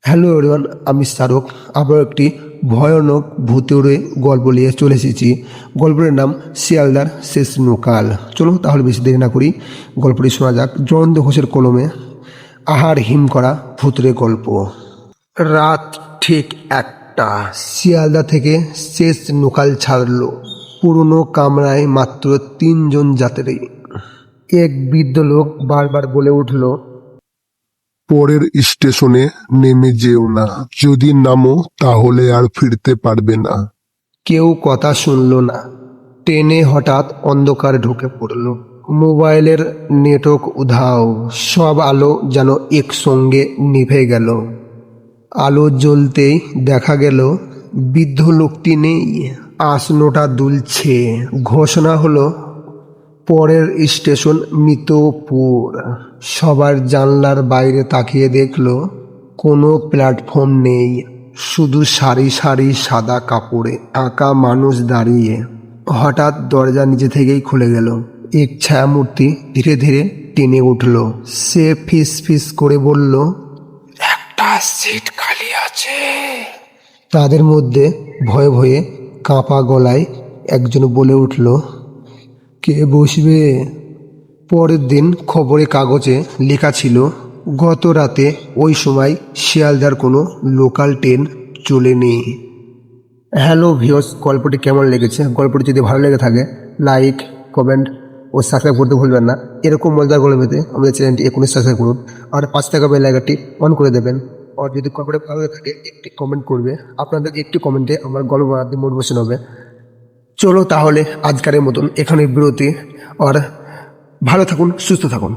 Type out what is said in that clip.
Hello everyone, আমি শাহরুখ। আবার একটি ভয়ানক ভূতের গল্প নিয়ে চলে এসেছি। গল্পের নাম শিয়ালদার শেষ নকাল। চলো তাহলে বেশি দেরি না করি, গল্পটি শোনা যাক। জয়ন্ত ঘোষের কলমে আহার হিম করা ভূতের গল্প। রাত ঠিক 1টা। শিয়ালদা থেকে শেষ নকাল ছাড়লো। পুরনো কামরায় মাত্র 3জন যাত্রী। এক বৃদ্ধ লোক বারবার বলে উঠল, পরের স্টেশনে নেমে যেও না, যদি নামো তাহলে আর ফিরতে পারবে না। কেউ কথা শুনল না। ট্রেনে হঠাৎ অন্ধকার ঢুকে পড়ল। মোবাইলের নেটওয়ার্ক উধাও। সব আলো যেন একসঙ্গে নিভে গেল। আলো জ্বলতেই দেখা গেল বৃদ্ধ লোকটি নেই। আসনটা দুলছে। ঘোষণা হলো পরের স্টেশন মৃতপুর। সবার জানলার বাইরে তাকিয়ে দেখল কোনো প্ল্যাটফর্ম নেই, শুধু সারি সারি সাদা কাপড়ে ঢাকা মানুষ দাঁড়িয়ে। হঠাৎ দরজা নিজে থেকেই খুলে গেল। এক ছায়ামূর্তি ধীরে ধীরে টেনে উঠল। সে ফিস ফিস করে বলল, একটা সিট খালি আছে। তাদের মধ্যে ভয়ে ভয়ে কাঁপা গলায় একজন বলে উঠল, কে বসবে? পরের দিন খবরের কাগজে লেখা ছিল, গত রাতে ওই সময় শিয়ালদার কোনো লোকাল ট্রেন চলেনি। হ্যালো ভিউয়ার্স, গল্পটি কেমন লেগেছে? গল্পটি যদি ভালো লেগে থাকে লাইক, কমেন্ট ও সাবস্ক্রাইব করতে ভুলবেন না। এরকম মজাদার গল্প পেতে আমাদের চ্যানেলটি এখনই সাবস্ক্রাইব করুন আর পাশে থাকা বেল আইকনটি অন করে দেবেন। আর যদি গল্পটি ভালো লেগে থাকে একটি কমেন্ট করবে। আপনাদের একটি কমেন্টে আমার গল্প বানাতে মোটিভেশন হবে। চলো তাহলে আজকের মতন এখানে বিরতি। আর ভালো থাকুন, সুস্থ থাকুন।